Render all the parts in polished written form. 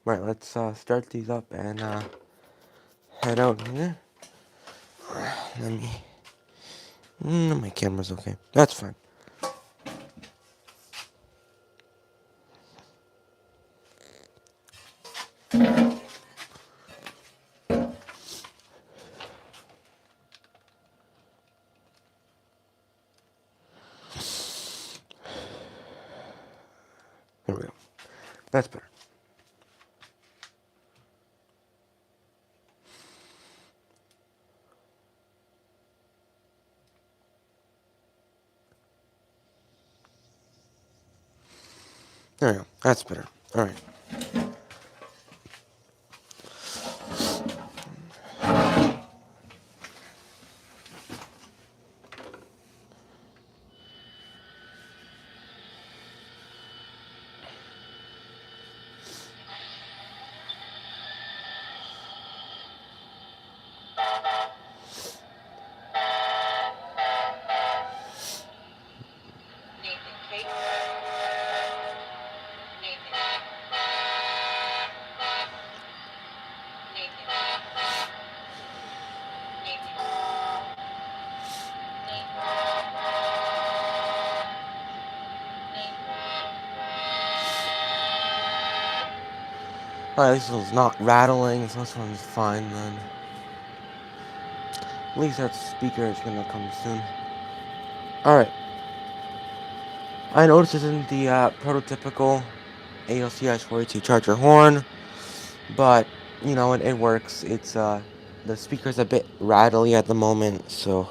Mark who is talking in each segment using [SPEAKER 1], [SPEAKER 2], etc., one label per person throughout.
[SPEAKER 1] Right, let's start these up and head out here. Let me. My camera's okay. That's fine. There we go. That's better. There we go. That's better. All right. Alright, this one's not rattling, so this one's fine then. At least that speaker is gonna come soon. Alright. I noticed this isn't the prototypical ALCS42 charger horn, but, you know, it works. It's, the speaker's a bit rattly at the moment, so,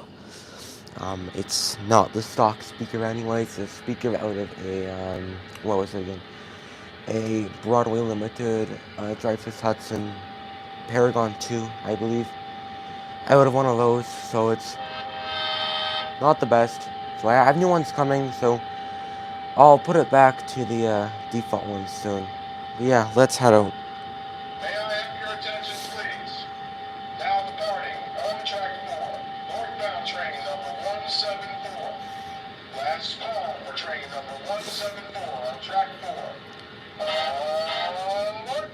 [SPEAKER 1] it's not the stock speaker anyway. It's a speaker out of a, what was it again? A Broadway Limited, Dreyfuss Hudson Paragon 2, I believe. Out of one of those, so it's not the best. So I have new ones coming, so I'll put it back to the default ones soon. But yeah, let's head out.
[SPEAKER 2] May I have your attention, please? Now departing on track 4, northbound train number 174. Last call for train number 174 on track 4. Onward!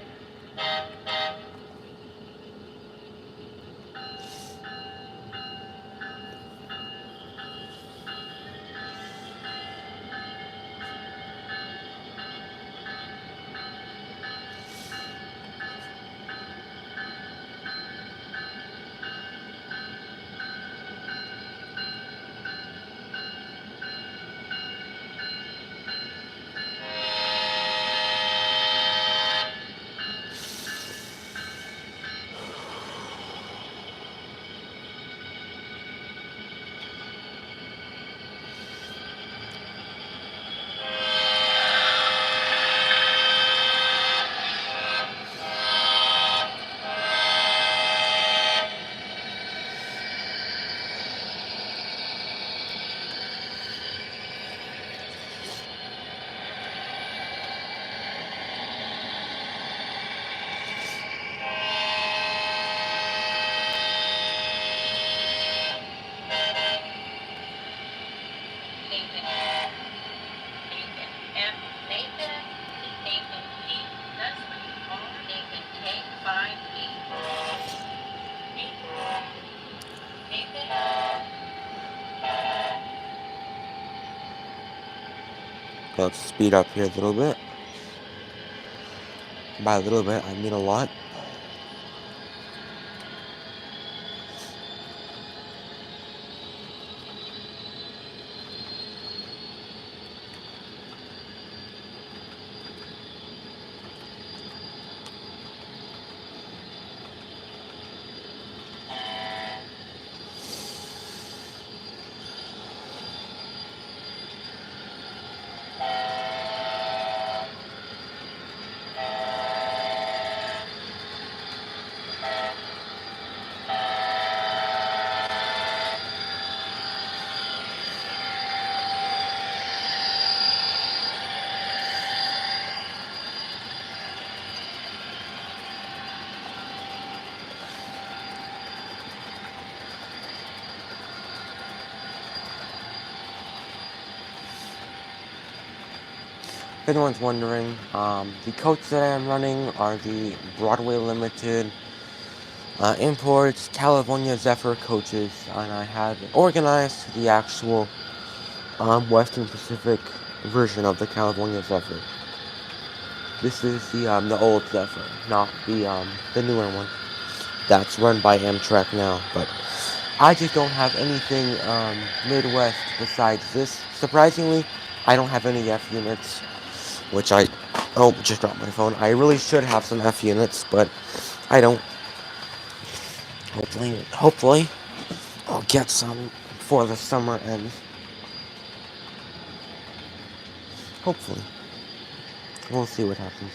[SPEAKER 1] Let's speed up here a little bit. By a little bit, I mean a lot. if anyone's wondering, the coats that I am running are the Broadway Limited imports California Zephyr coaches, and I have organized the actual Western Pacific version of the California Zephyr. This is the old Zephyr, not the newer one. That's run by Amtrak now, but I just don't have anything Midwest besides this. Surprisingly, I don't have any F units, which oh, just dropped my phone. I really should have some F units, but I don't. Hopefully, I'll get some before the summer ends. Hopefully. We'll see what happens.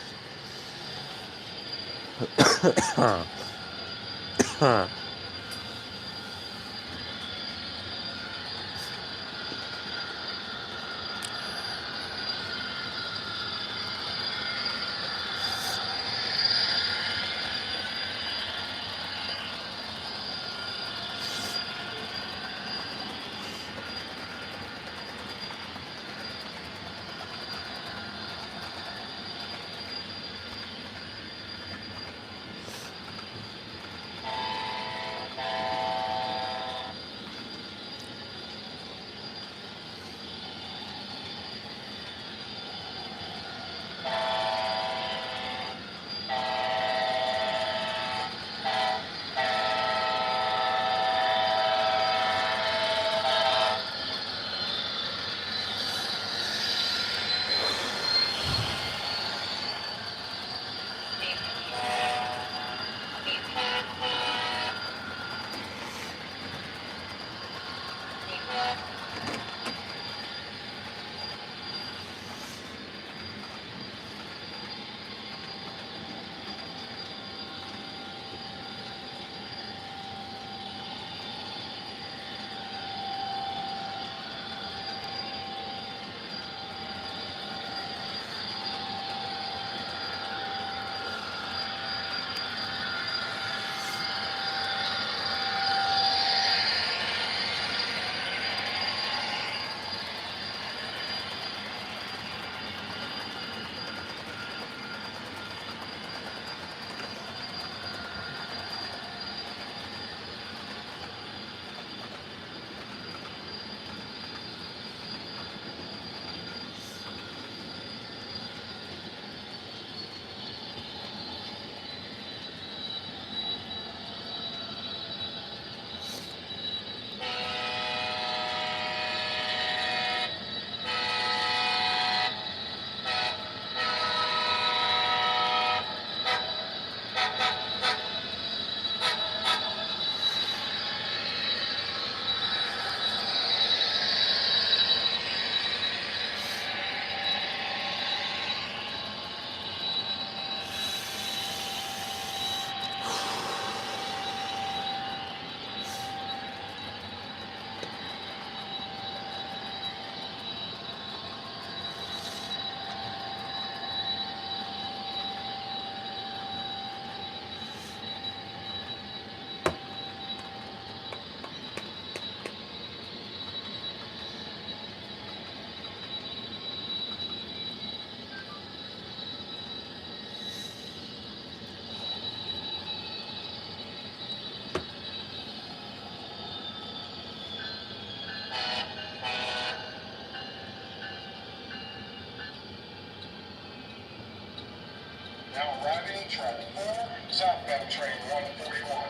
[SPEAKER 2] Now arriving track 4, southbound train 141.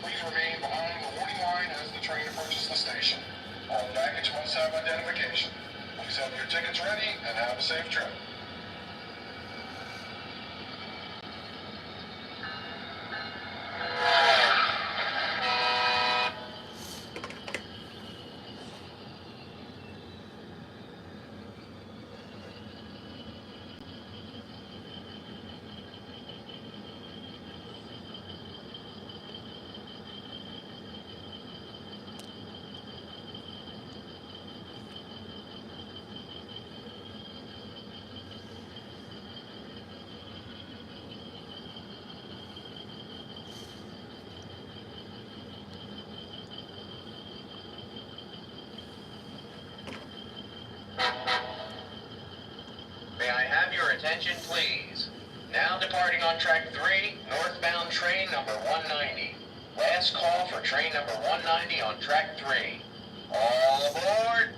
[SPEAKER 2] Please remain behind the warning line as the train approaches the station. All baggage must have identification. Please have your tickets ready and have a safe trip. attention, please. Now departing on track 3, northbound train number 190. Last call for train number 190 on track 3. All aboard!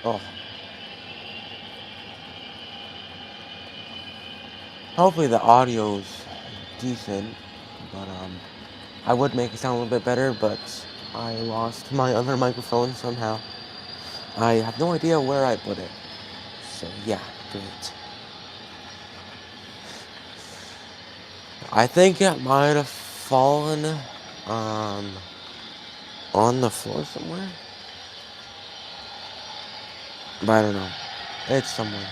[SPEAKER 1] Oh. Hopefully the audio's decent, but I would make it sound a little bit better, but I lost my other microphone somehow. I have no idea where I put it. So yeah, great. I think it might have fallen on the floor somewhere. But I don't know. It's somewhere.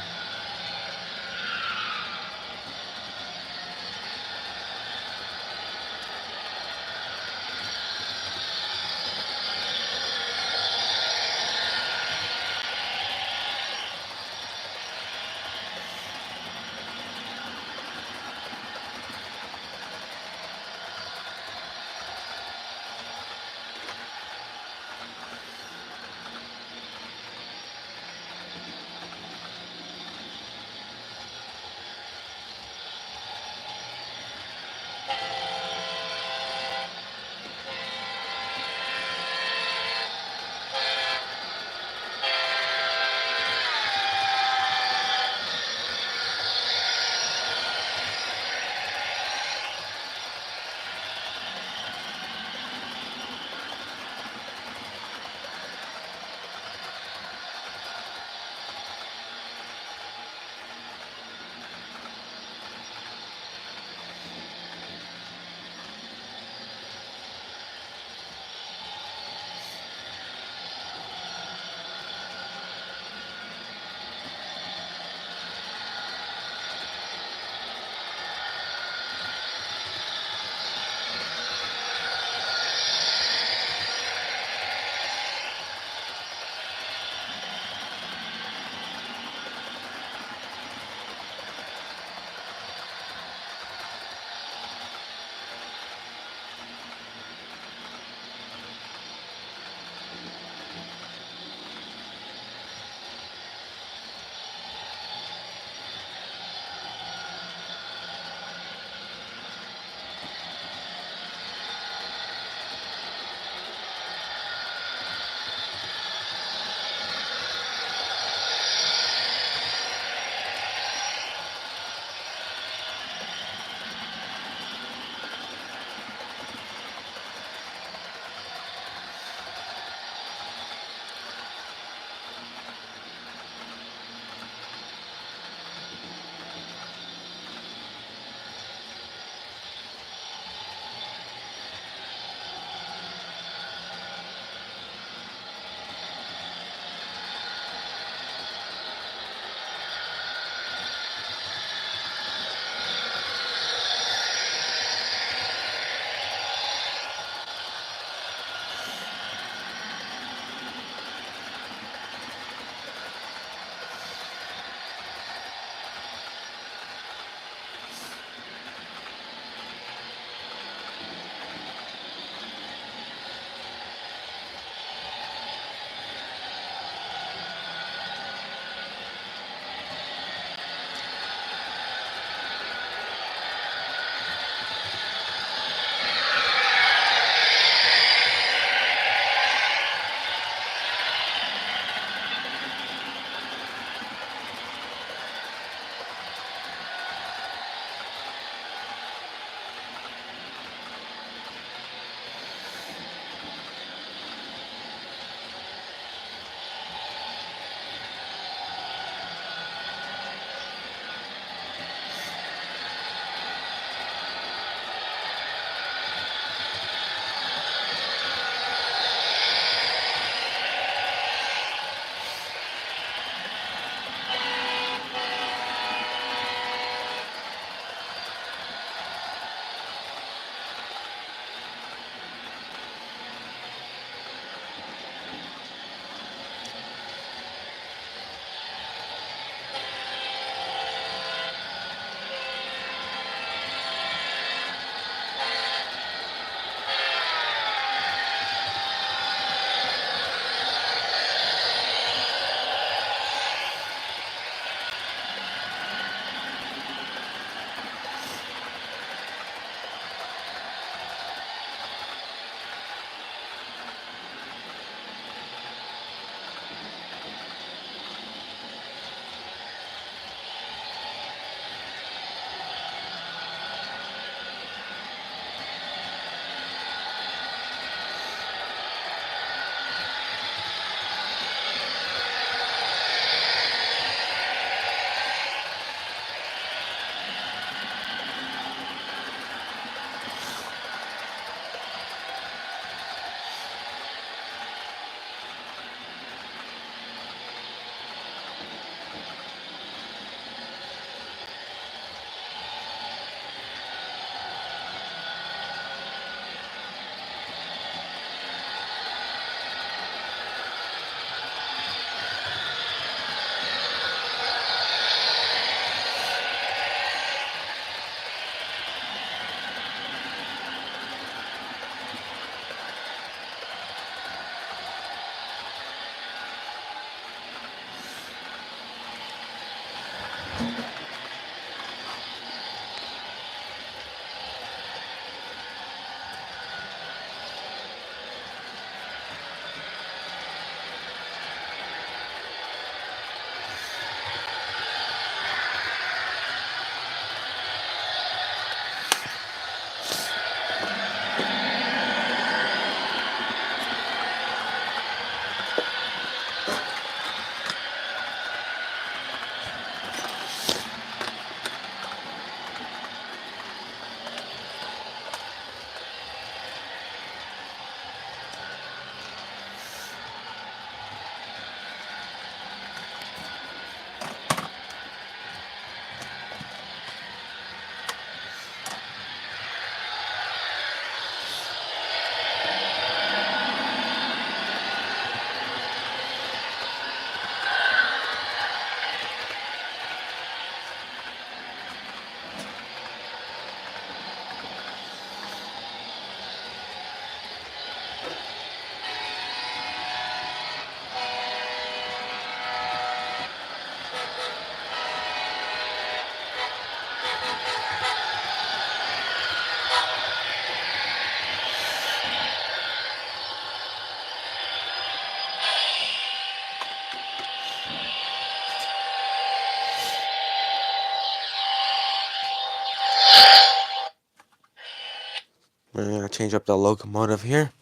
[SPEAKER 1] I'm gonna change up the locomotive here.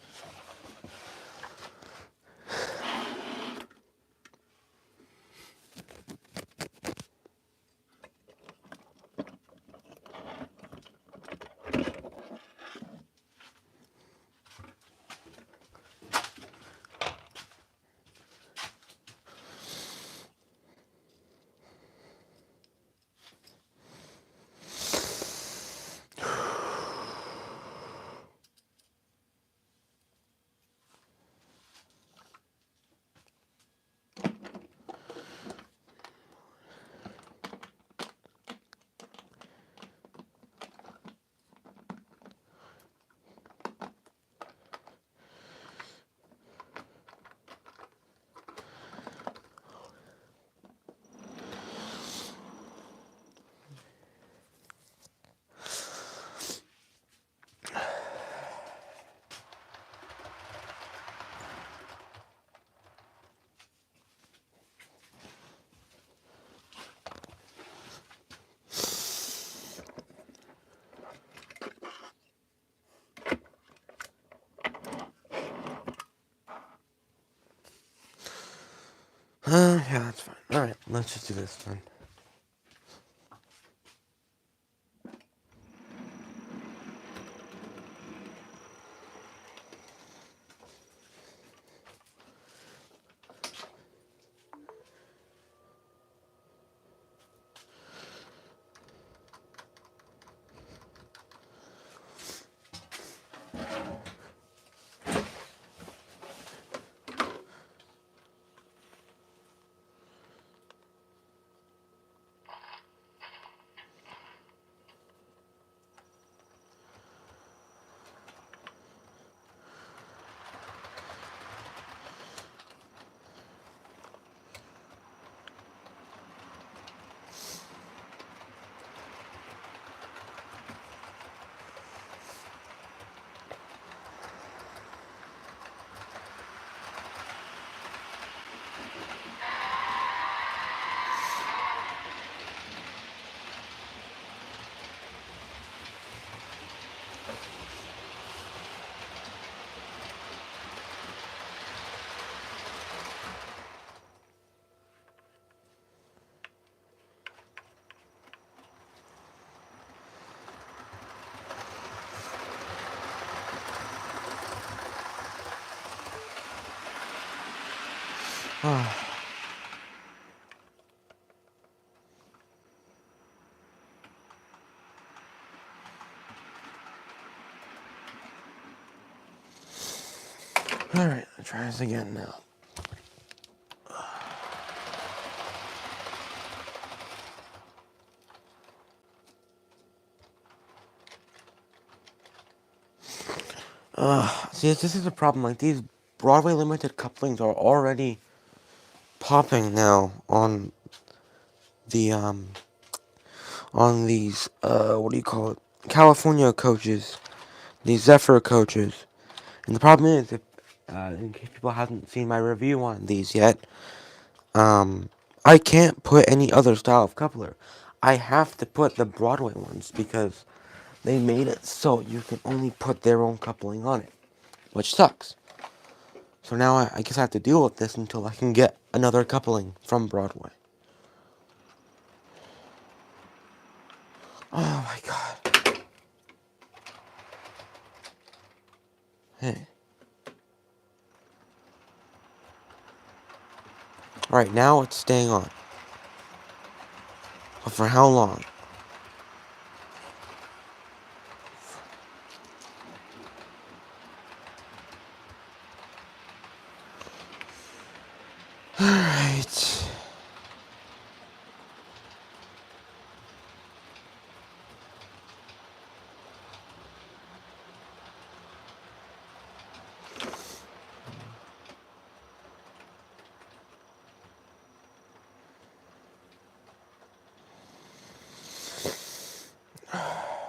[SPEAKER 1] Yeah, that's fine. Alright, let's just do this then. Alright, let's try this again now. See, this is a problem. Like, these Broadway limited couplings are already popping now the, on these, what do you call it? California coaches. These Zephyr coaches. And the problem is, if, in case people haven't seen my review on these yet, I can't put any other style of coupler. I have to put the Broadway ones because they made it so you can only put their own coupling on it, which sucks. So now I guess I have to deal with this until I can get another coupling from Broadway. Oh my god. Hey. Alright, now it's staying on. But for how long? Alright.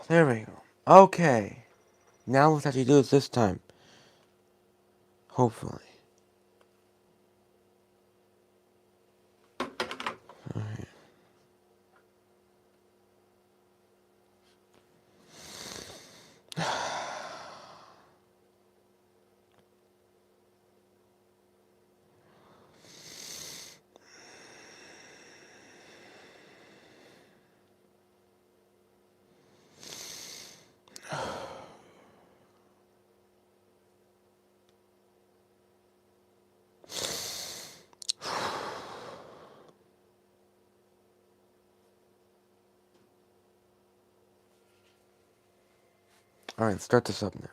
[SPEAKER 1] There we go. Okay. Now let's actually do this this time. Hopefully. Alright. Alright, start this up now.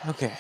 [SPEAKER 1] Okay.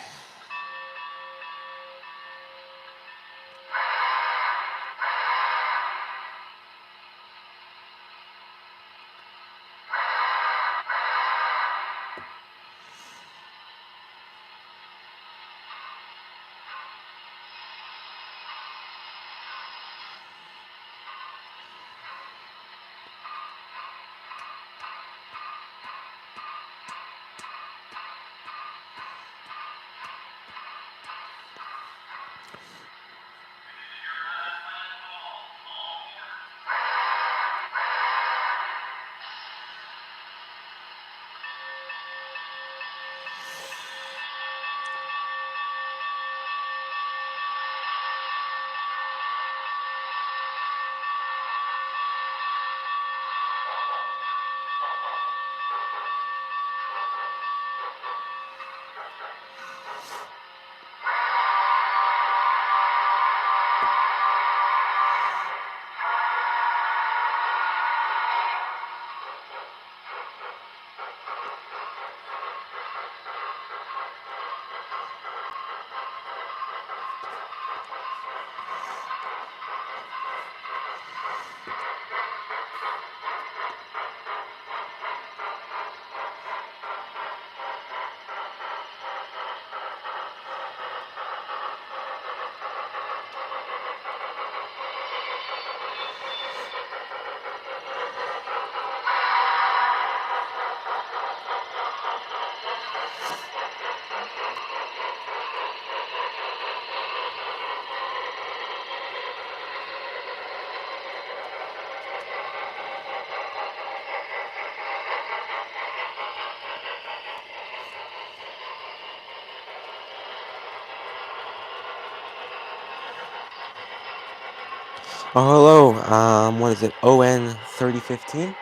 [SPEAKER 1] Oh, hello. What is it? ON 3015.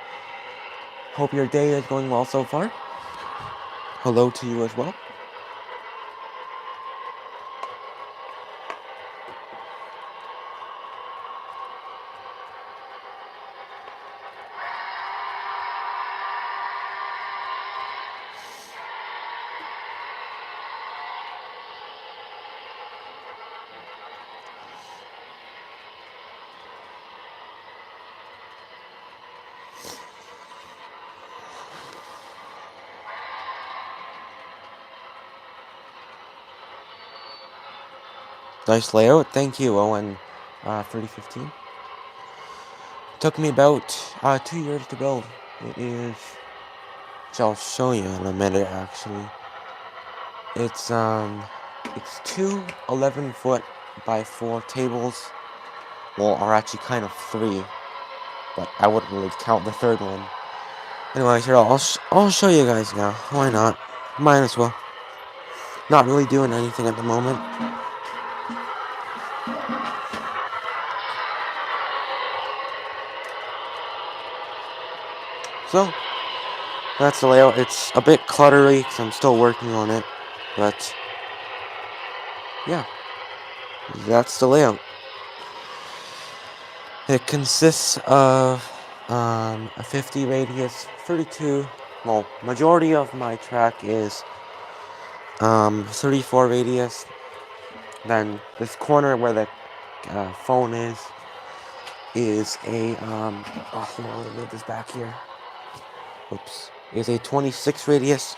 [SPEAKER 1] Hope your day is going well so far. Hello to you as well. Nice layout. Thank you, ON 3015. Took me about 2 years to build. It is, which I'll show you in a minute actually. It's two 11-foot by 4 tables. Well, are actually kind of 3, but I wouldn't really count the third one. Anyways, here I'll show you guys now. Why not? Might as well. Not really doing anything at the moment. So, That's the layout. It's a bit cluttery because I'm still working on it, but yeah, that's the layout. It consists of a 50 radius, 32. Well, majority of my track is 34 radius. Then this corner where the phone is a oh, hold on, let me move this back here. Oops, is a 26 radius,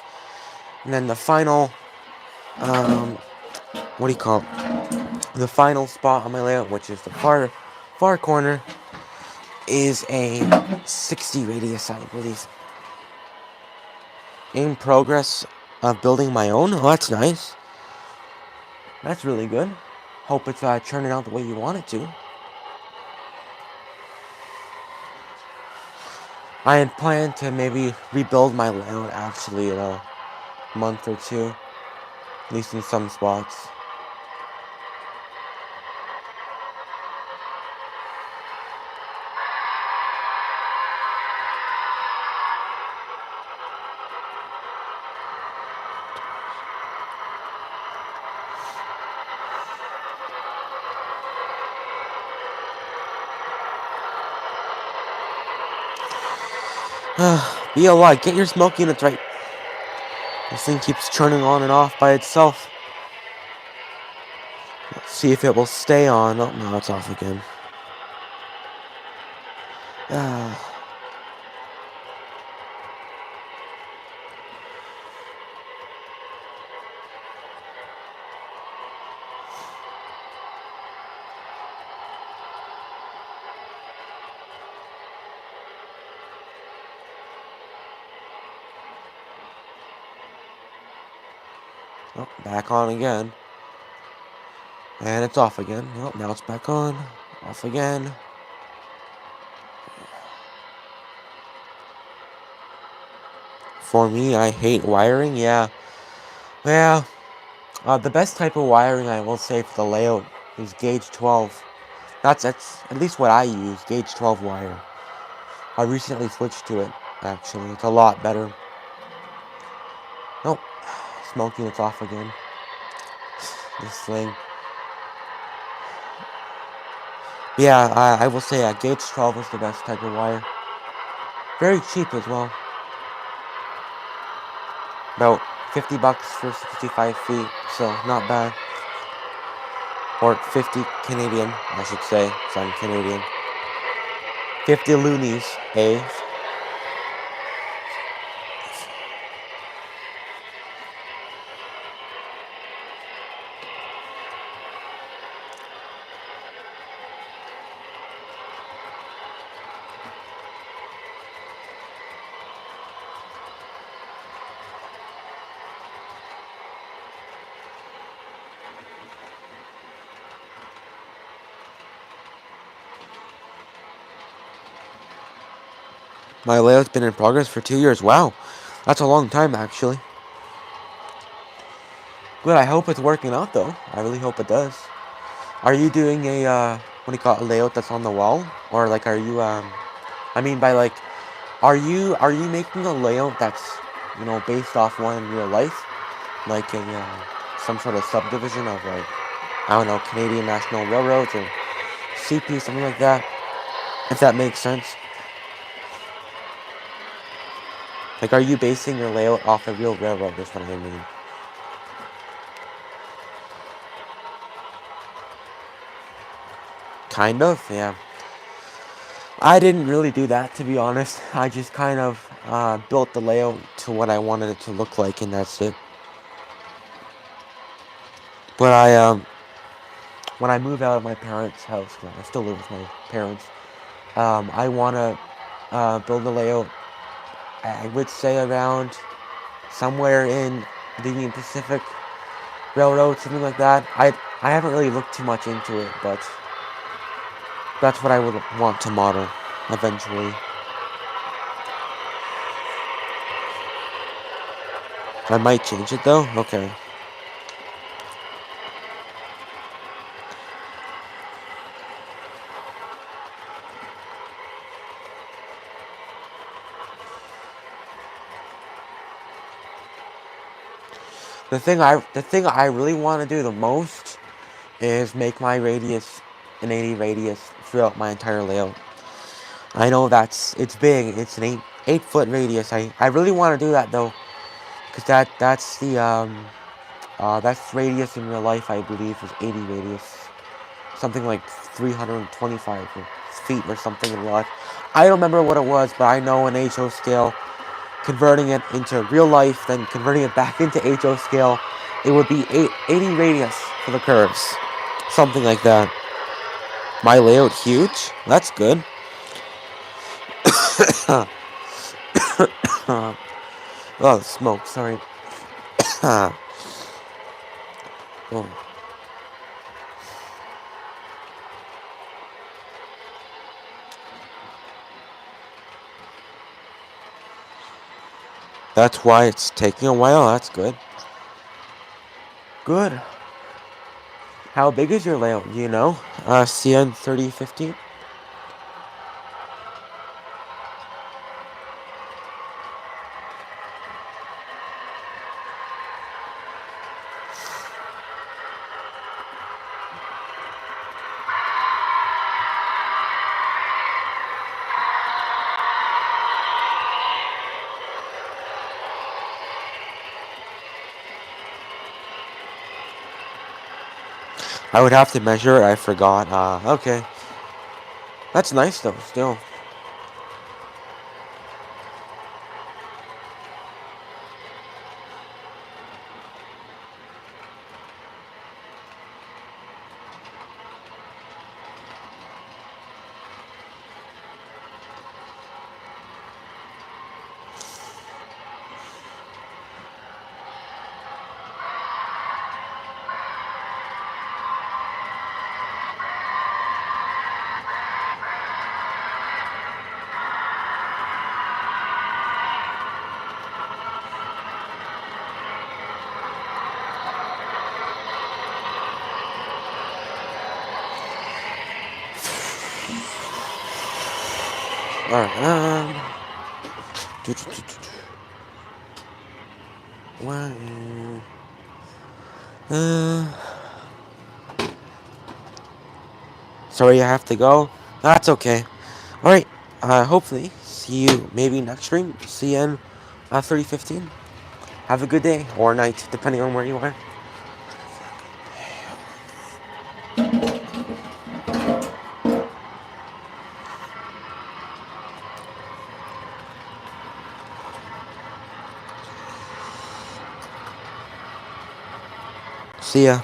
[SPEAKER 1] and then the final what do you call it? The final spot on my layout, which is the far corner, is a 60 radius, I believe. In progress of building my own. Oh, that's nice. That's really good. Hope it's turning out the way you want it to. I had planned to maybe rebuild my layout actually in a month or two, at least in some spots. BLY, get your smoke units right. This thing keeps turning on and off by itself. Let's see if it will stay on. Oh, no, it's off again. Oh, back on again. And it's off again. Oh, now it's back on. Off again. For me, I hate wiring, yeah. Well, the best type of wiring I will say for the layout is gauge 12. That's at least what I use, gauge 12 wire. I recently switched to it, actually. It's a lot better. Nope. Smoke unit's off again. This thing. Yeah, I will say gauge 12 is the best type of wire. Very cheap as well. About $50 for 65 feet, so not bad. Or 50 Canadian, I should say, because I'm Canadian. 50 loonies, eh? My layout's been in progress for 2 years. Wow, that's a long time, actually. Good, I hope it's working out, though. I really hope it does. Are you doing a, what do you call it, a layout that's on the wall? Or, like, are you, I mean by, like, are you making a layout that's, based off one in real life? Like some sort of subdivision of, like, I don't know, Canadian National Railroads or CP, something like that? If that makes sense. Like, are you basing your layout off a real railroad, is what I mean. Kind of, yeah. I didn't really do that, to be honest. I just kind of built the layout to what I wanted it to look like, and that's it. But when I move out of my parents' house, I still live with my parents, I want to build a layout, I would say around somewhere in the Union Pacific Railroad, something like that. I haven't really looked too much into it, but that's what I would want to model eventually. I might change it though. Okay. the thing I really want to do the most is make my radius an 80 radius throughout my entire layout. I know it's big. It's an 8 foot radius. I really want to do that though, because that's radius in real life. I believe is 80 radius, something like 325 feet or something in real life. I don't remember what it was, but I know in HO scale, converting it into real life, then converting it back into HO scale, it would be 80 radius for the curves, something like that. My layout huge. That's good. Oh, smoke. Sorry. Oh. That's why it's taking a while. That's good. Good. How big is your layout? Do you know? CN 3015? I would have to measure it. I forgot. Okay. That's nice though, still. Alright, sorry, I have to go. That's okay. Alright, hopefully, see you maybe next stream. CN 3015. Have a good day or night, depending on where you are. See ya.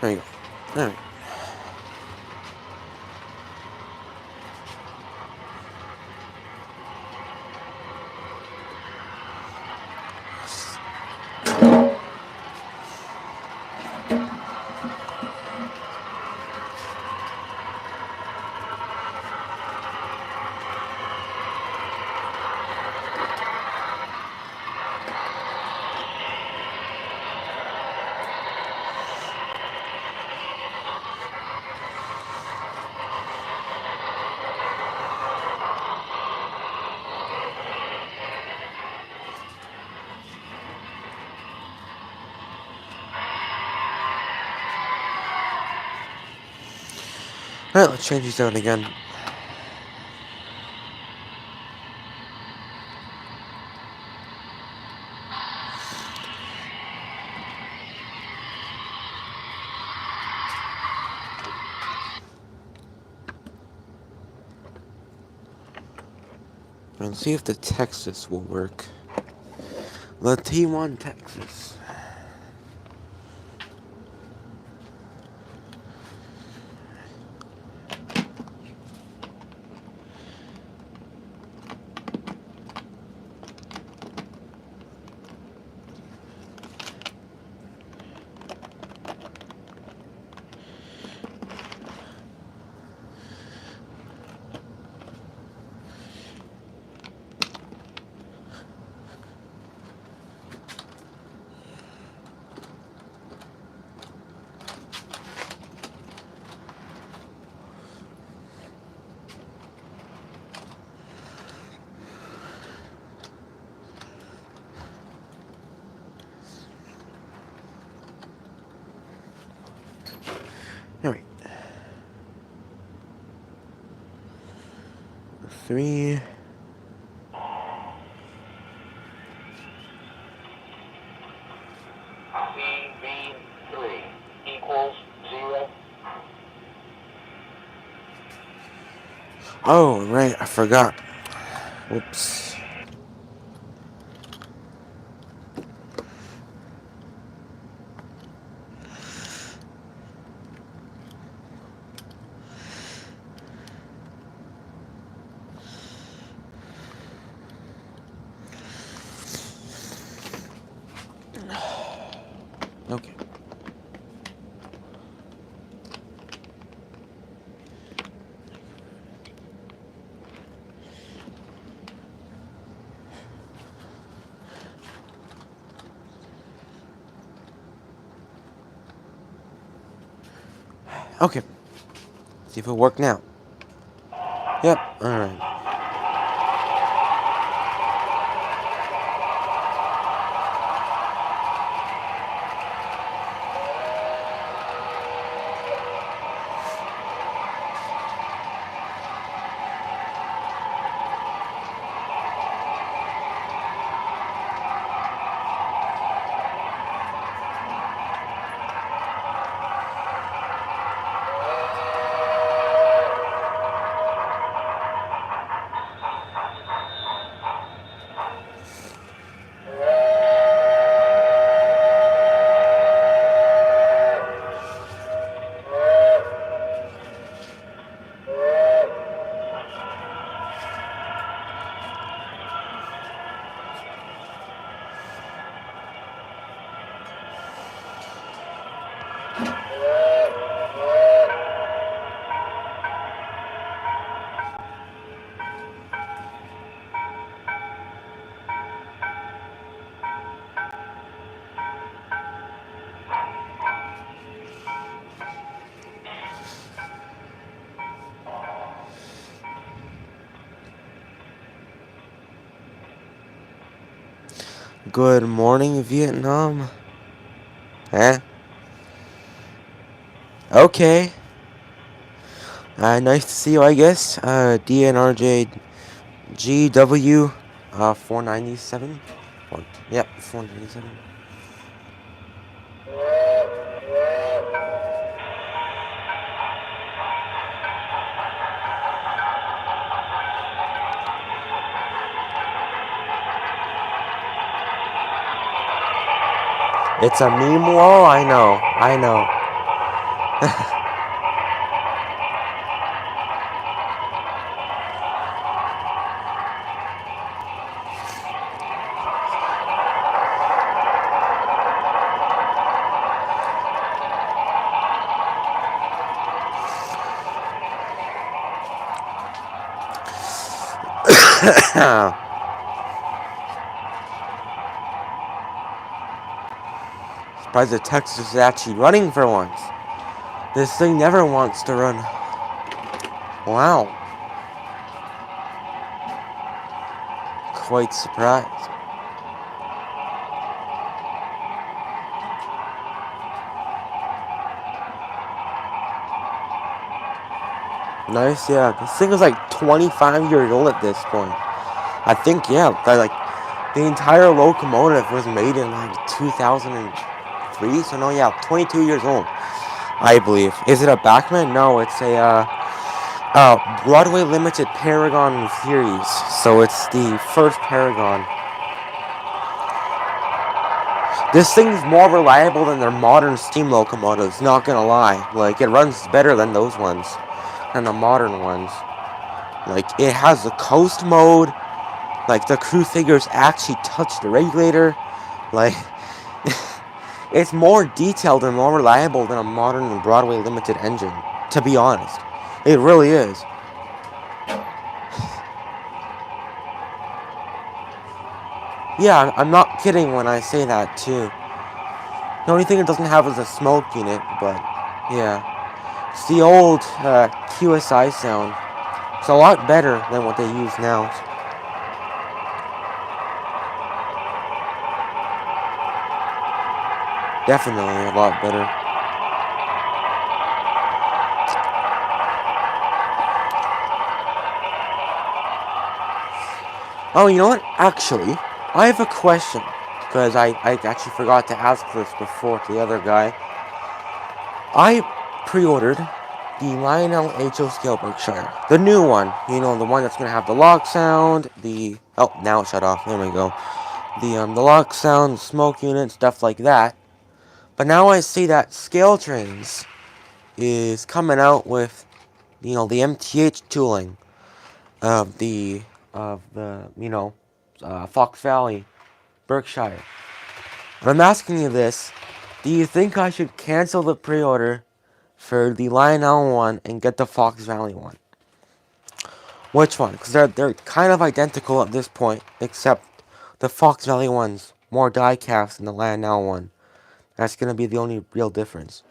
[SPEAKER 1] There you go. Alright. Alright, let's change these out again. And see if the Texas will work. The T1 Texas. Alright. 3.
[SPEAKER 2] CV3 equals 0.
[SPEAKER 1] Oh, right, I forgot. Whoops. Okay. Okay. See if it'll work now. Yep, alright. Good morning, Vietnam. Huh? Okay. Nice to see you, I guess. DNRJ GW 497. Yep, 497. It's a meme wall? I know. Surprised the Texas is actually running for once. This thing never wants to run. Wow. Quite surprised. Nice, yeah. This thing is like 25 years old at this point. I think, yeah, like the entire locomotive was made in like 2003. So no, yeah, 22 years old, I believe. Is it a Bachman? No, it's a Broadway Limited Paragon series. So it's the first Paragon. This thing's more reliable than their modern steam locomotives, not gonna lie. Like, it runs better than those ones, than the modern ones. Like, it has the coast mode. Like, the crew figures actually touch the regulator. Like, it's more detailed and more reliable than a modern Broadway Limited engine, to be honest. It really is. Yeah, I'm not kidding when I say that, too. The only thing it doesn't have is a smoke unit, but, yeah. It's the old QSI sound. It's a lot better than what they use now. Definitely a lot better. Oh, you know what? Actually, I have a question. Because I actually forgot to ask this before to the other guy. I pre-ordered the Lionel HO Scale Berkshire. The new one. You know, the one that's going to have the lock sound, the... Oh, now it shut off. There we go. The lock sound, smoke unit, stuff like that. But now I see that Scale Trains is coming out with, you know, the MTH tooling of the Fox Valley, Berkshire. And I'm asking you this: do you think I should cancel the pre-order for the Lionel one and get the Fox Valley one? Which one? Because they're kind of identical at this point, except the Fox Valley one's more die cast than the Lionel one. That's gonna be the only real difference.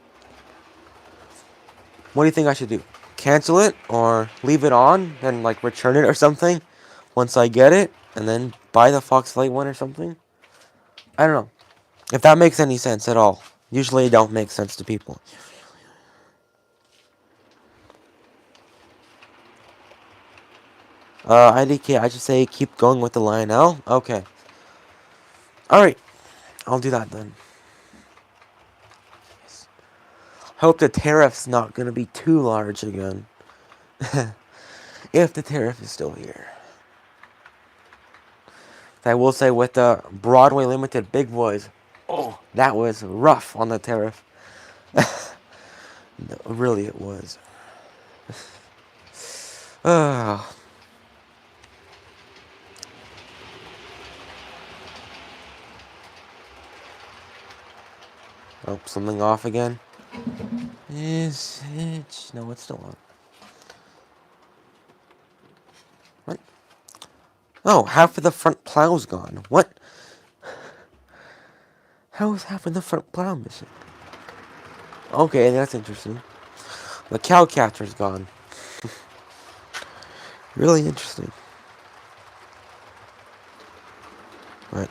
[SPEAKER 1] What do you think I should do? Cancel it or leave it on and like return it or something once I get it and then buy the Fox Valley one or something? I don't know. If that makes any sense at all. Usually it don't make sense to people. IDK, I should say keep going with the Lionel. Okay. Alright. I'll do that then. Hope the tariff's not gonna be too large again. If the tariff is still here. I will say with the Broadway Limited Big Boys, oh, that was rough on the tariff. No, really it was. Oh, something off again? Is it? No, it's still on. What? Oh, half of the front plow's gone. What? How is half of the front plow missing? Okay, that's interesting. The cow catcher's gone. Really interesting. Right.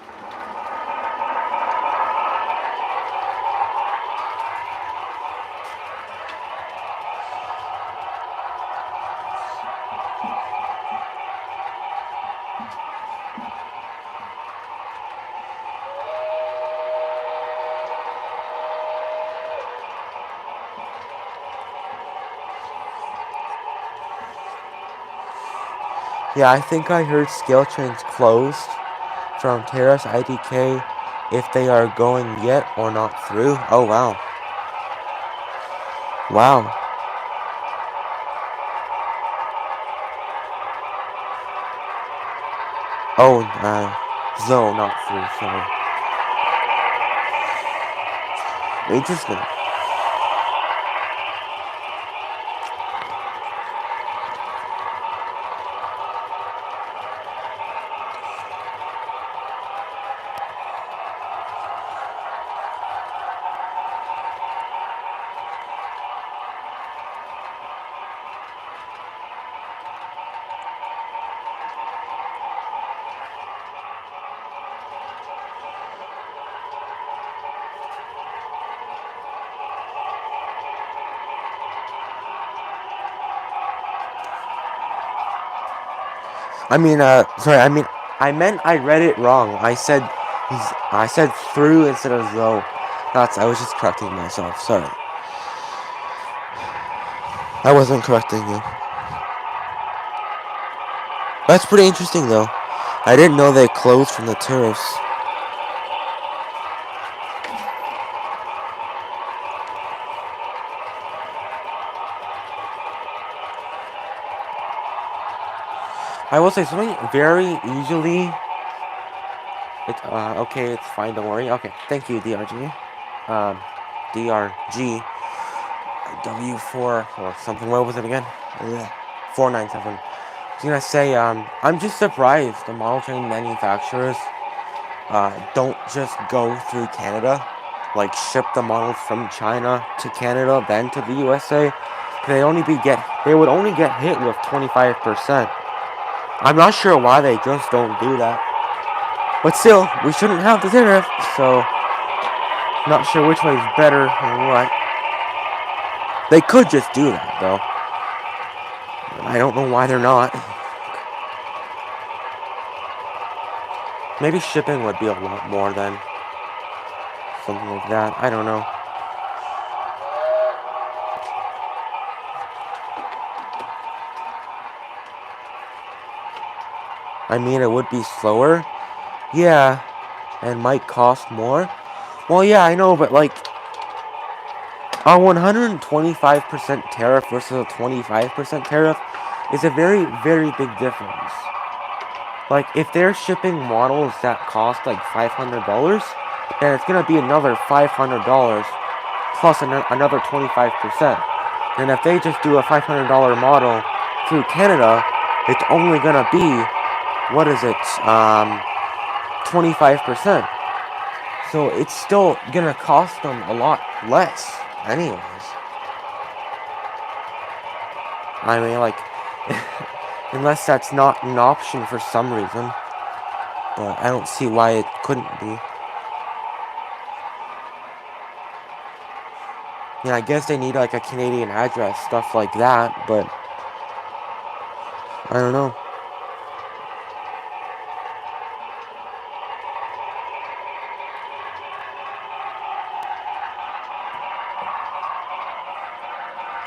[SPEAKER 1] Yeah, I think I heard scale trains closed from Terrace IDK if they are going yet or not through. Oh, wow. Wow. Oh, Zoe, not 3, sorry. Interesting. Sorry, I meant I read it wrong. I said through instead of though. I was just correcting myself. Sorry. I wasn't correcting you. That's pretty interesting, though. I didn't know they closed from the tariffs. I will say something very easily. Okay, it's fine, don't worry. Okay, thank you, DRG. DRG. W4 or something. What was it again? 497. I was gonna say, I'm just surprised the model train manufacturers don't just go through Canada, like ship the models from China to Canada, then to the USA. They would only get hit with 25%. I'm not sure why they just don't do that. But still, we shouldn't have the tariff, so not sure which way is better and what. They could just do that, though. I don't know why they're not. Maybe shipping would be a lot more then. Something like that. I don't know. I mean, it would be slower. Yeah. And might cost more. Well, yeah, I know, but like, a 125% tariff versus a 25% tariff is a very, very big difference. Like, if they're shipping models that cost like $500, then it's gonna be another $500 plus another 25%. And if they just do a $500 model through Canada, it's only gonna be, 25%. So it's still gonna cost them a lot less, anyways. I mean, like, unless that's not an option for some reason. But I don't see why it couldn't be. Yeah, I guess they need like a Canadian address, stuff like that, but I don't know.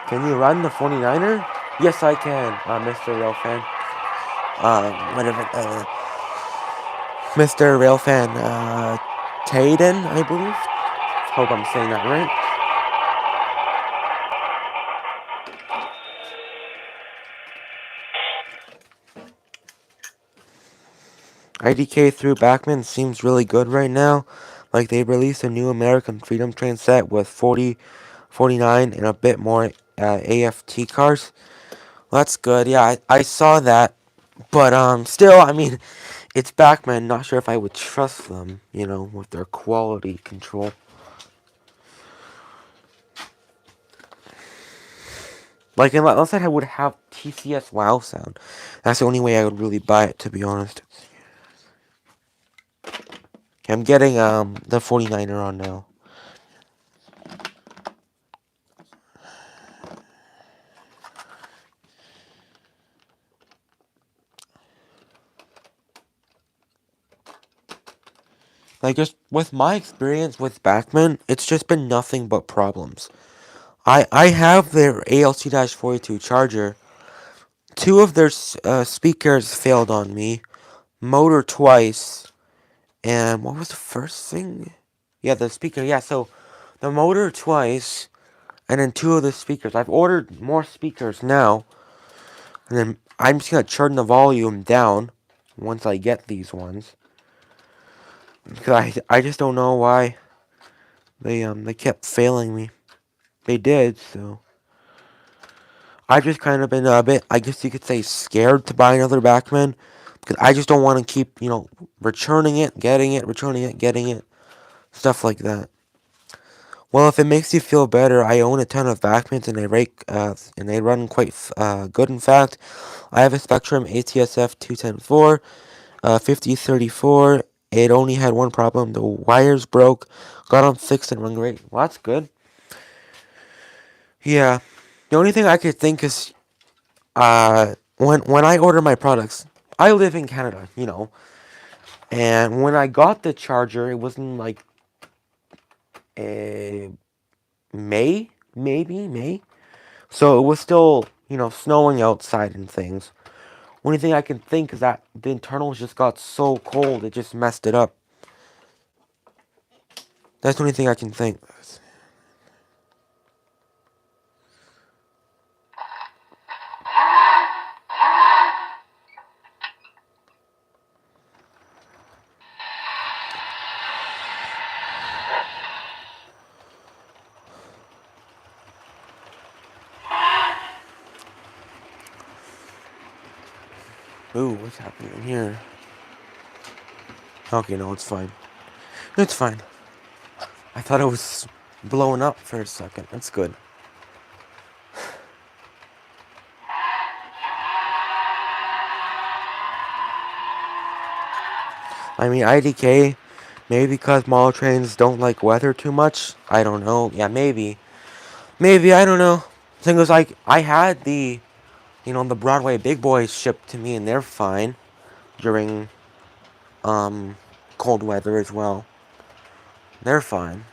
[SPEAKER 1] Can you run the 49er? Yes, I can, Mr. Railfan. Mr. Railfan, Tayden, I believe. Hope I'm saying that right. IDK through Backman seems really good right now. Like, they released a new American Freedom Train set with 40, 49, and a bit more AFT cars. Well, that's good. Yeah, I saw that. But, still, I mean, it's Backman. Not sure if I would trust them, with their quality control. Like, unless I would have TCS WoW sound. That's the only way I would really buy it, to be honest. Okay, I'm getting, the 49er on now. Like, just with my experience with Backman, it's just been nothing but problems. I have their ALC-42 charger. Two of their speakers failed on me. Motor twice. And what was the first thing? Yeah, the speaker. Yeah, so the motor twice. and then 2 of the speakers. I've ordered more speakers now, and then I'm just gonna turn the volume down once I get these ones. Because I just don't know why they kept failing me. They did, so I've just kind of been a bit, I guess you could say, scared to buy another Backman, because I just don't want to keep, returning it, returning it, getting it, stuff like that. Well, if it makes you feel better, I own a ton of Backmans and they run quite good. In fact, I have a Spectrum ATSF 2104, 5034. It only had one problem: the wires broke. Got them fixed and run great. Well, that's good. Yeah, the only thing I could think is, when I order my products, I live in Canada, and when I got the charger, it was in like a May, maybe May. So it was still, snowing outside and things. Only thing I can think is that the internals just got so cold, it just messed it up. That's the only thing I can think. Ooh, what's happening in here? Okay, no, it's fine. It's fine. I thought it was blowing up for a second. That's good. I mean, IDK, maybe because model trains don't like weather too much. I don't know. Yeah, maybe. Maybe, I don't know. Thing is, like, I had the Broadway big boys shipped to me, and they're fine during, cold weather as well. They're fine.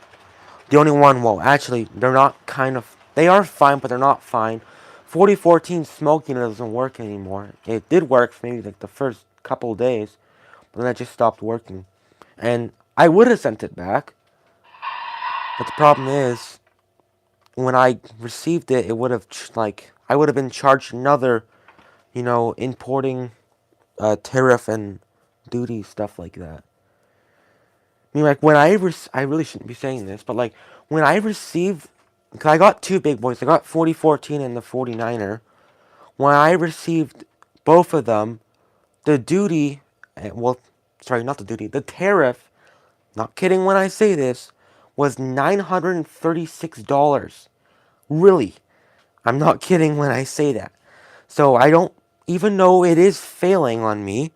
[SPEAKER 1] The only one, well, actually, they're not they are fine, but they're not fine. 4014 smoking doesn't work anymore. It did work for maybe like the first couple days, but then it just stopped working. And I would have sent it back, but the problem is, when I received it, it would have, I would have been charged another, importing tariff and duty, stuff like that. I mean, like, I really shouldn't be saying this, but, like, when I received, because I got 2 big boys, I got 4014 and the 49er. When I received both of them, the duty, well, sorry, not the duty, the tariff, not kidding when I say this, was $936. Really. I'm not kidding when I say that. So I don't, even though it is failing on me,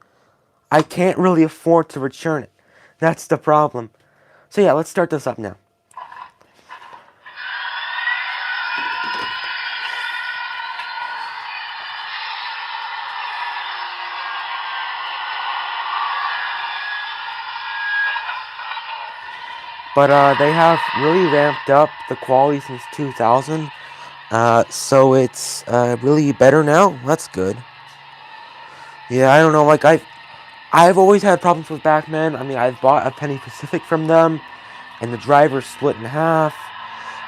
[SPEAKER 1] I can't really afford to return it. That's the problem. So yeah, let's start this up now. But they have really ramped up the quality since 2000. So it's really better now. That's good. Yeah, I don't know. Like, I've always had problems with Backman. I mean, I've bought a Penny Pacific from them, and the driver's split in half.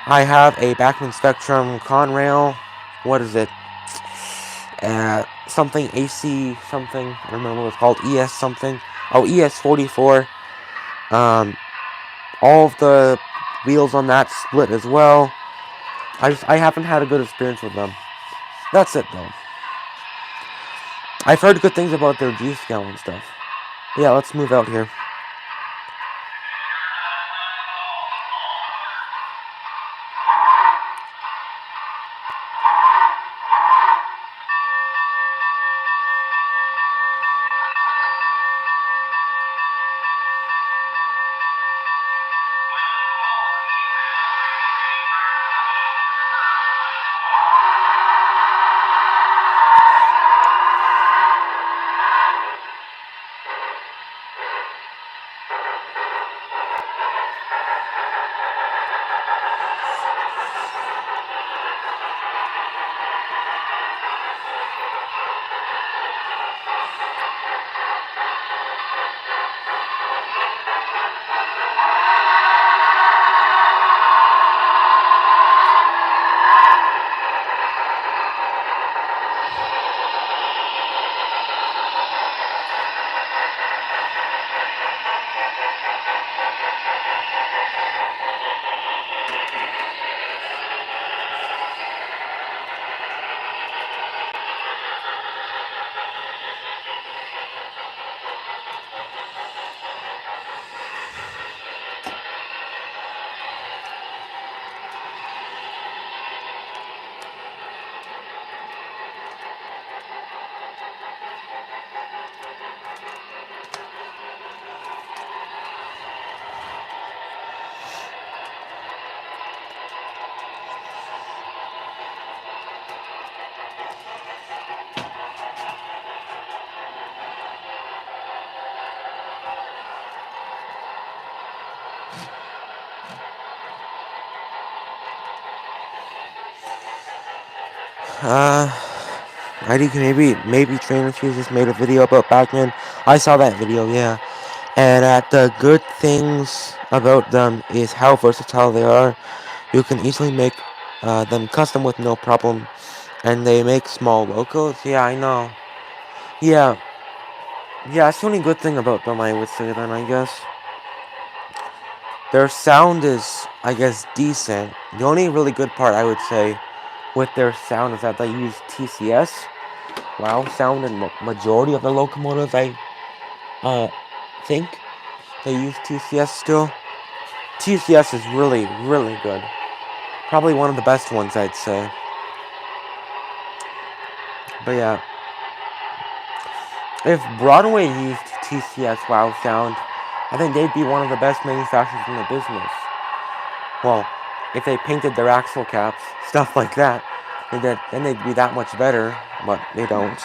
[SPEAKER 1] I have a Backman Spectrum Conrail. What is it? Something AC something. I don't remember what it's called. ES something. Oh, ES 44. All of the wheels on that split as well. I haven't had a good experience with them. That's it though. I've heard good things about their G scale and stuff. Yeah, let's move out here. Uh, I think maybe Trainer Fuse just made a video about Batman. I saw that video, yeah. And the good things about them is how versatile they are. You can easily make them custom with no problem. And they make small logos. Yeah, I know. Yeah, yeah, that's the only good thing about them, I would say then, I guess. Their sound is, I guess, decent. The only really good part, I would say, with their sound is that they use TCS. Wow, sound in the majority of the locomotives, I think they use TCS still. TCS is really, really good. Probably one of the best ones, I'd say. But yeah, if Broadway used TCS Wow Sound, I think they'd be one of the best manufacturers in the business. Well, if they painted their axle caps, stuff like that, then they'd be that much better, but they don't.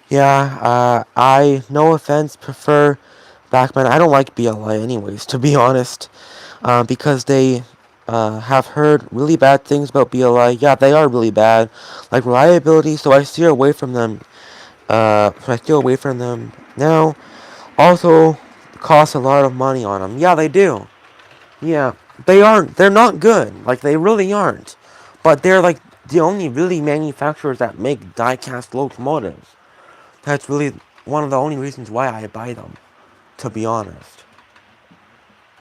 [SPEAKER 1] Yeah, no offense, prefer Backman. I don't like BLI anyways, to be honest, because they have heard really bad things about BLI. Yeah, they are really bad, like reliability. So I steer away from them. Now. Also, cost a lot of money on them. Yeah, they do. Yeah, they aren't. They're not good. Like they really aren't. But they're like the only really manufacturers that make die-cast locomotives. That's really one of the only reasons why I buy them, to be honest.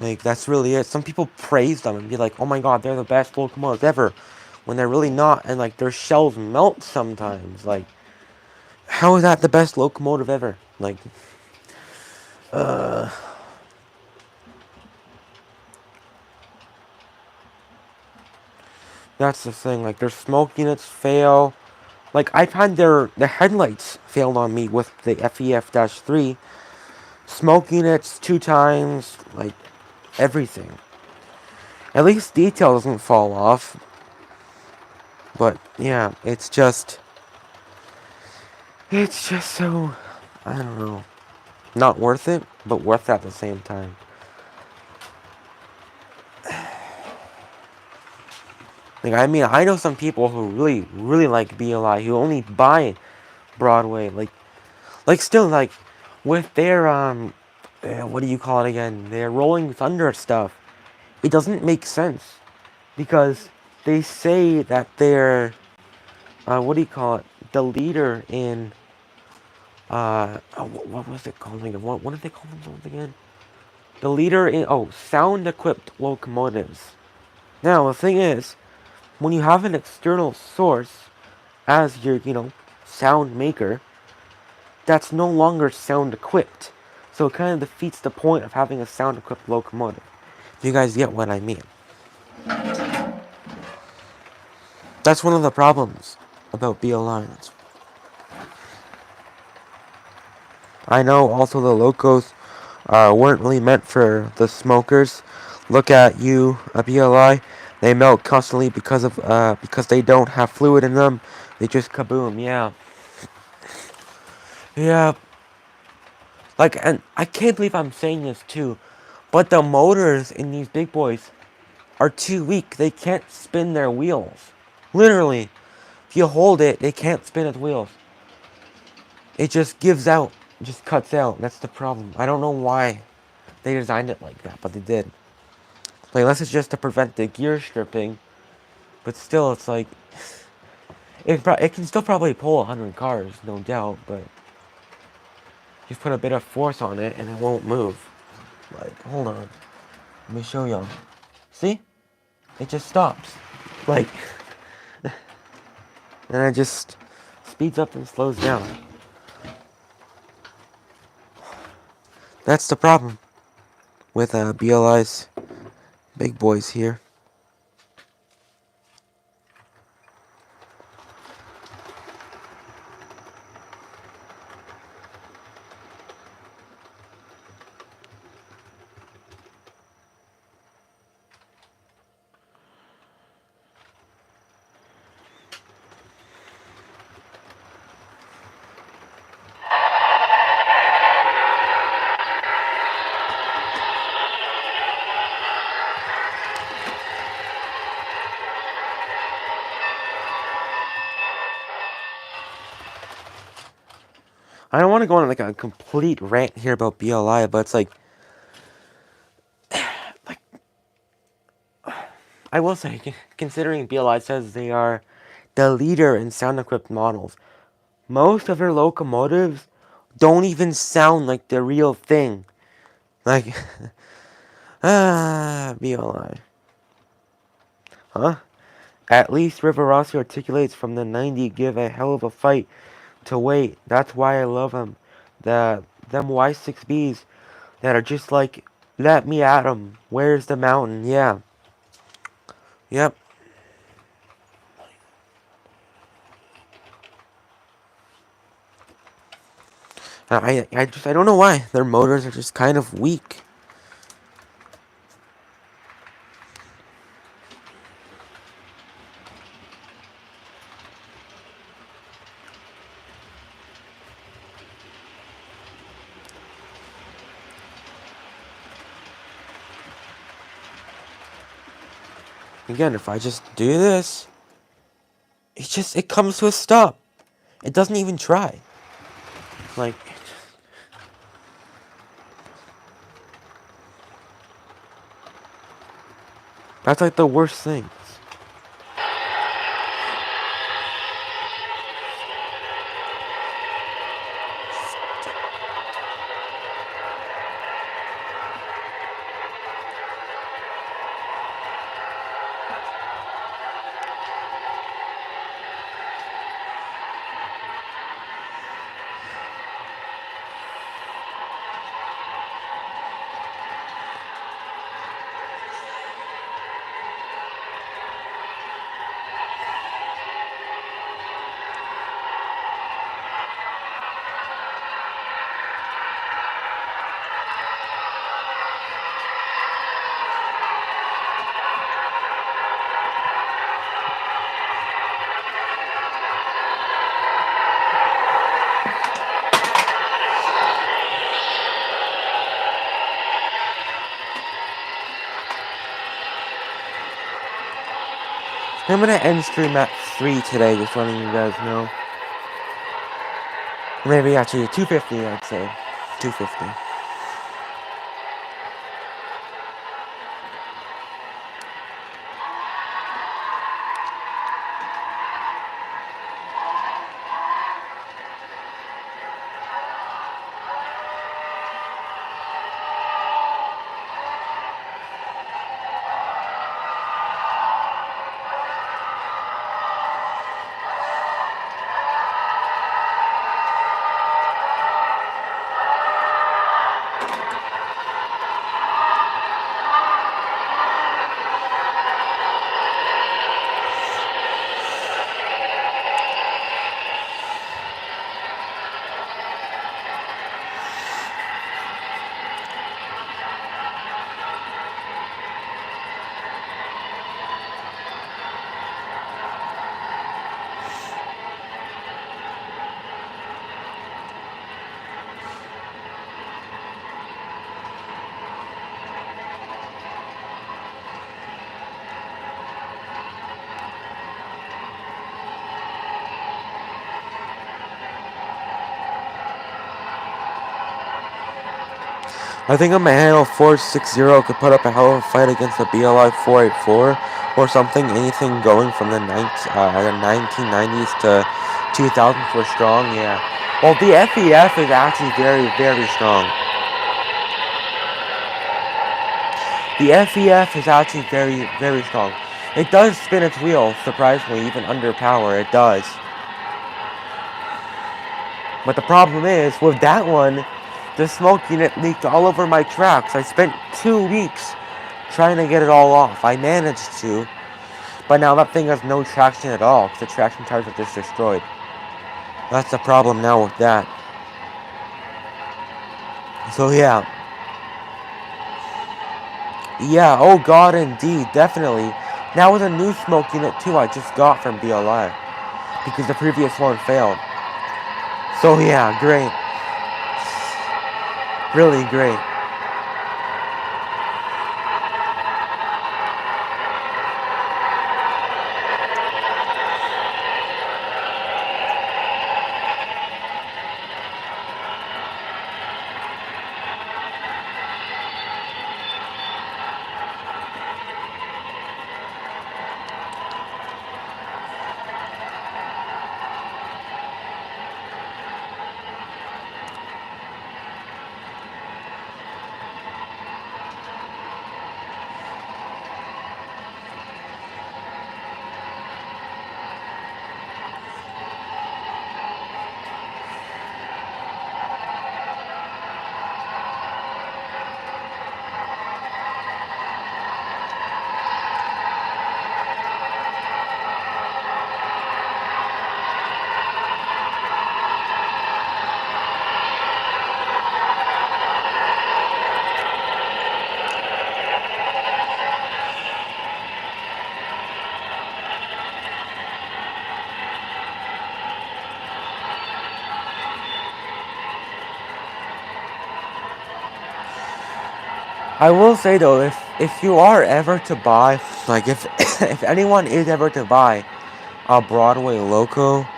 [SPEAKER 1] Like, that's really it. Some people praise them and be like, oh my god, they're the best locomotives ever. When they're really not, and like, their shells melt sometimes. Like, how is that the best locomotive ever? Like, that's the thing. Like, their smoke units fail. Like, I've had the headlights failed on me with the FEF-3. Smoke units 2 times. Like, everything. At least detail doesn't fall off. But, yeah, it's just so, I don't know. Not worth it, but worth it at the same time. Like, I mean, I know some people who really, really like BLI, who only buy Broadway. Like still, like, with their, what do you call it again? Their Rolling Thunder stuff. It doesn't make sense. Because they say that they're, what do you call it? The leader in, what was it called again? What did they call themselves again? The leader in, sound-equipped locomotives. Now, the thing is, when you have an external source as your, sound maker, that's no longer sound-equipped. So it kind of defeats the point of having a sound-equipped locomotive. If you guys get what I mean. That's one of the problems about BLIs. I know also the locos weren't really meant for the smokers. Look at you, a BLI. They melt constantly because they don't have fluid in them. They just kaboom. Yeah, yeah. Like, and I can't believe I'm saying this too, but the motors in these big boys are too weak. They can't spin their wheels. Literally, if you hold it, they can't spin its wheels. It just gives out, just cuts out. That's the problem. I don't know why they designed it like that, but they did. Like, unless it's just to prevent the gear stripping, but still, it's like it can still probably pull 100 cars, no doubt. But just put a bit of force on it, and it won't move. Like, hold on, let me show y'all. See, it just stops. Like, and it just speeds up and slows down. That's the problem with BLI's big boys here. I don't want to go on like a complete rant here about BLI, but it's like I will say, considering BLI says they are the leader in sound-equipped models, most of their locomotives don't even sound like the real thing. Like, BLI. Huh? At least Rivarossi articulates from the 90 give a hell of a fight to wait. That's why I love them. Them Y6Bs that are just like, let me at 'em. Where's the mountain? Yeah. Yep. I don't know why. Their motors are just kind of weak. Again, if I just do this, it comes to a stop. It doesn't even try. Like, that's like the worst thing. I'm gonna end stream at 3 today, just letting you guys know. Maybe actually 250, I'd say. 250. I think a Mahano 460 could put up a hell of a fight against the BLI 484 or something. Anything going from the 1990s to 2000s were strong, yeah. Well, the FEF is actually very, very strong. The FEF is actually very, very strong. It does spin its wheel, surprisingly, even under power, it does. But the problem is, with that one, the smoke unit leaked all over my tracks. I spent 2 weeks trying to get it all off. I managed to, but now that thing has no traction at all, because the traction tires are just destroyed. That's the problem now with that. So yeah. Yeah, oh god, indeed, definitely. Now with a new smoke unit too I just got from BLI, because the previous one failed. So yeah, great. Really great. I will say though, if you are ever to buy, like if if anyone is ever to buy a Broadway Loco,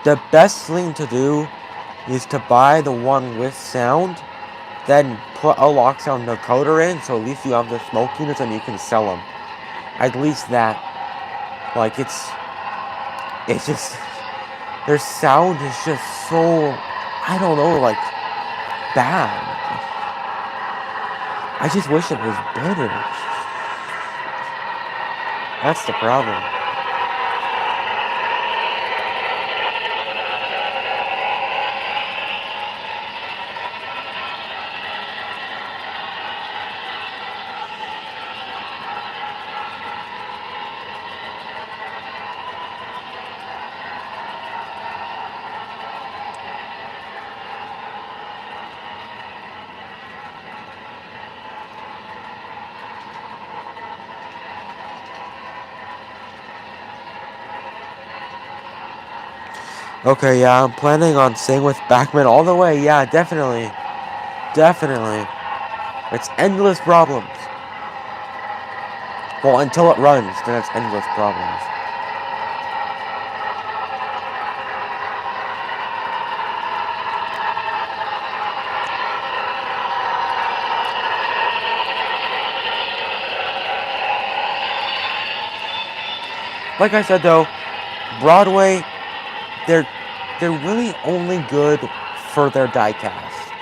[SPEAKER 1] the best thing to do is to buy the one with sound, then put a lock sound decoder in, so at least you have the smoke units and you can sell them. At least that. Like it's just, their sound is just so, I don't know, like bad. I just wish it was better. That's the problem. Okay, yeah, I'm planning on staying with Backman all the way. Yeah, definitely. Definitely. It's endless problems. Well, until it runs, then it's endless problems. Like I said though, Broadway, they're really only good for their diecast.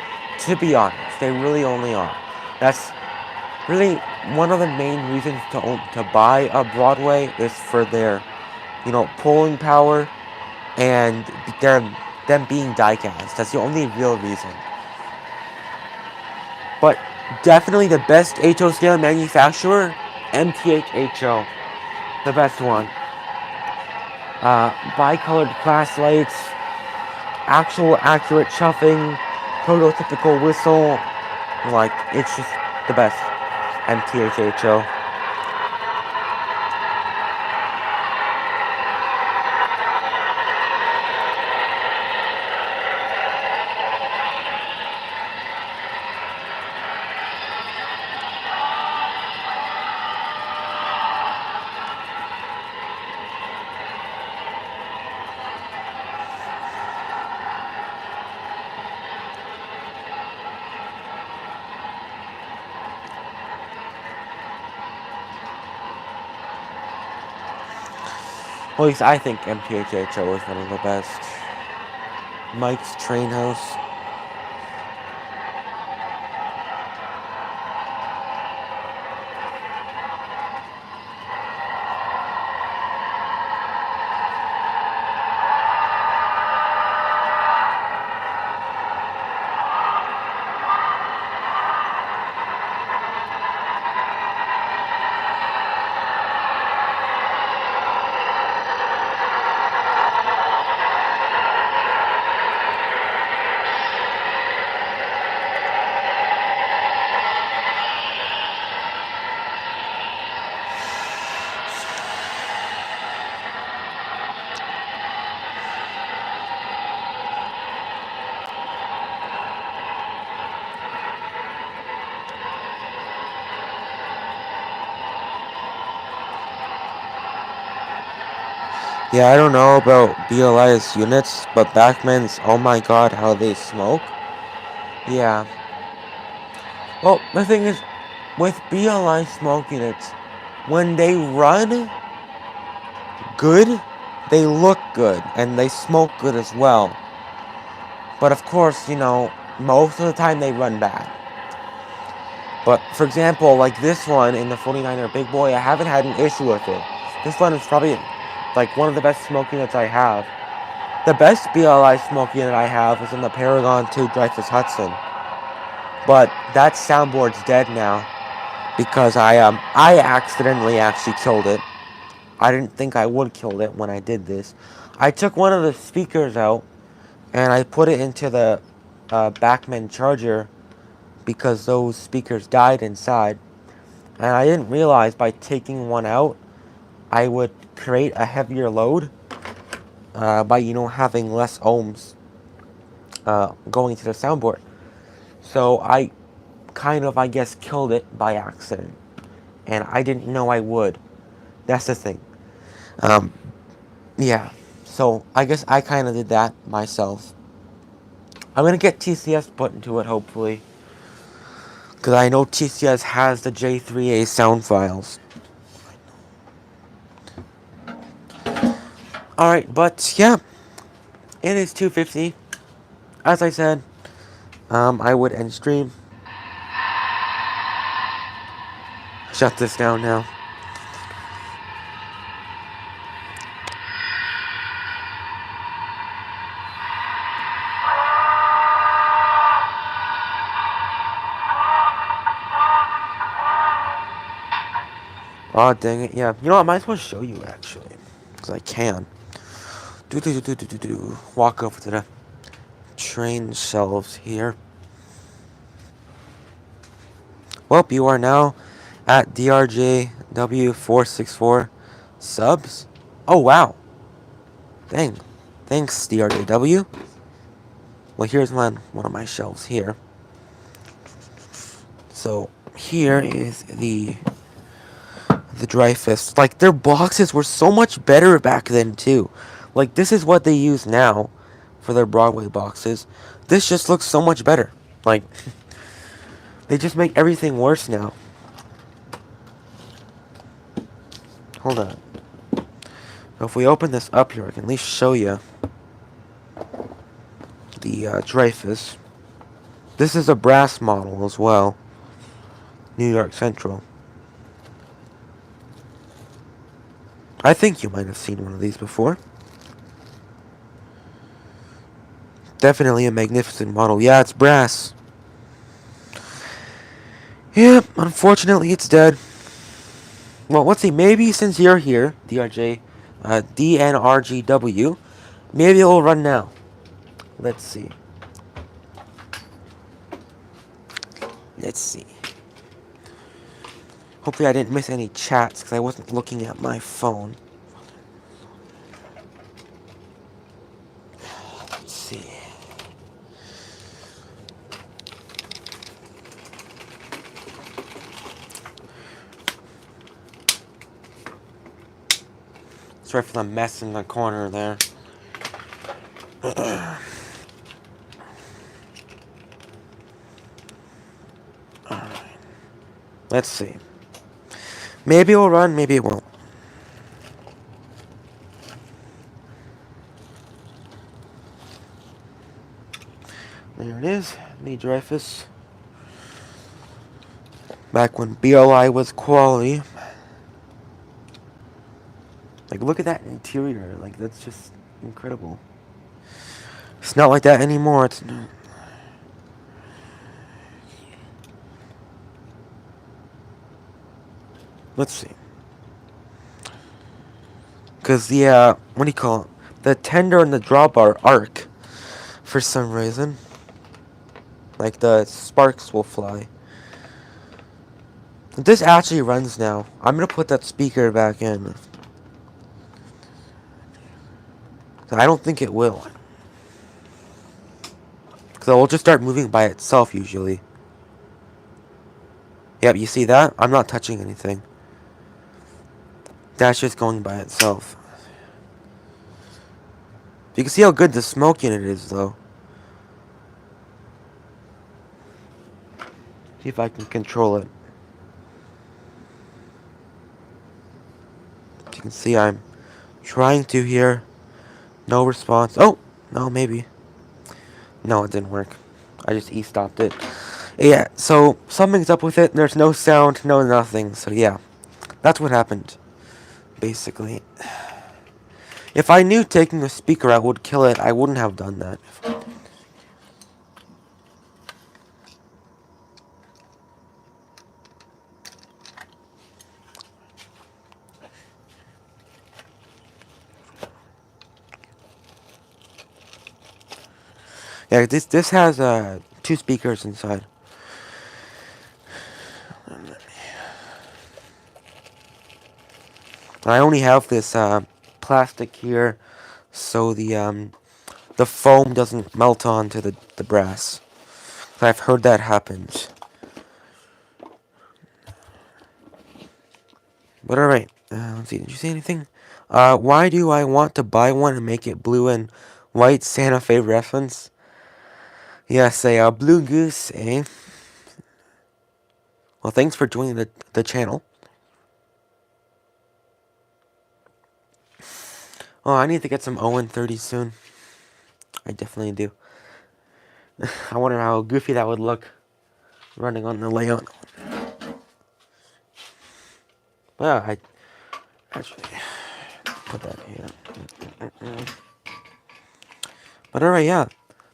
[SPEAKER 1] To be honest, they really only are. That's really one of the main reasons to buy a Broadway is for their, pulling power and them being diecast. That's the only real reason. But definitely the best HO scale manufacturer, MTH HO, the best one. Bicolored class lights, actual accurate chuffing, prototypical whistle, like it's just the best. MTH HO. At least I think MPHHO is one of the best. Mike's Train House. Yeah, I don't know about BLI's units, but Backman's, oh my god, how they smoke. Yeah. Well, the thing is, with BLI smoke units, when they run good, they look good, and they smoke good as well. But of course, you know, most of the time they run bad. But, for example, like this one in the 49er Big Boy, I haven't had an issue with it. This one is probably, like, one of the best smoke units I have. The best BLI smoke unit I have is in the Paragon 2 Dreyfus Hudson. But that soundboard's dead now because I accidentally actually killed it. I didn't think I would kill it when I did this. I took one of the speakers out and I put it into the Backman charger because those speakers died inside. And I didn't realize by taking one out, I would create a heavier load by, you know, having less ohms going to the soundboard. So I kind of, I guess, killed it by accident. And I didn't know I would. That's the thing. Yeah. So I guess I kind of did that myself. I'm going to get TCS put into it, hopefully. Because I know TCS has the J3A sound files. Alright, but yeah. It is 2:50. As I said, I would end stream. Shut this down now. Oh, dang it. Yeah. You know what? I might as well show you, actually. Because I can. Walk over to the train shelves here. Well, you are now at DRJW464 subs. Oh, wow. Dang. Thanks, DRJW. Well, here's one of my shelves here. So, here is the Dreyfus. Like, their boxes were so much better back then, too. Like, this is what they use now for their Broadway boxes. This just looks so much better. Like, they just make everything worse now. Hold on. If we open this up here, I can at least show you the Dreyfus. This is a brass model as well. New York Central. I think you might have seen one of these before. Definitely a magnificent model. Yeah, it's brass. Yeah, unfortunately it's dead. Well, let's see. Maybe since you're here, DNRGW, maybe it'll run now. Let's see. Let's see. Hopefully I didn't miss any chats because I wasn't looking at my phone. Let's see. Sorry for the mess in the corner there. Alright. Let's see. Maybe it'll run, maybe it won't. There it is. Lee Dreyfus. Back when BLI was quality. Like, look at that interior. Like, that's just incredible. It's not like that anymore. It's not. Let's see. Because the, what do you call it? The tender and the drawbar arc for some reason. Like, the sparks will fly. This actually runs now. I'm going to put that speaker back in. I don't think it will. Because it will just start moving by itself usually. Yep, you see that? I'm not touching anything. That's just going by itself. You can see how good the smoke unit is, though. See if I can control it. As you can see, I'm trying to here. No response. Oh! No, maybe. No, it didn't work. I just E-stopped it. Yeah, so something's up with it. There's no sound, no nothing. So yeah, that's what happened, basically. If I knew taking a speaker out would kill it, I wouldn't have done that. Yeah, this has 2 speakers inside. I only have this plastic here, so the foam doesn't melt onto the brass. I've heard that happens. But alright, let's see, did you see anything? Why do I want to buy one and make it blue and white Santa Fe reference? Yes, a blue goose, eh? Well, thanks for joining the channel. Oh, I need to get some Owen 30 soon. I definitely do. I wonder how goofy that would look running on the layout. Well, I actually put that here. But alright, yeah.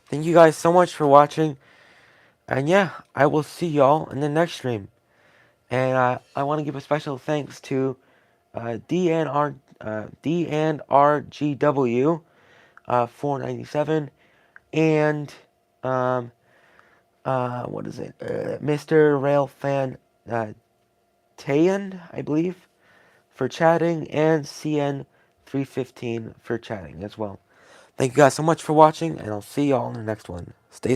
[SPEAKER 1] Thank you guys so much for watching. And yeah, I will see y'all in the next stream. And I want to give a special thanks to DNRGW 497 and what is it? Mr. Railfan Tayan, I believe, for chatting, and CN315 for chatting as well. Thank you guys so much for watching, and I'll see y'all in the next one. Stay safe.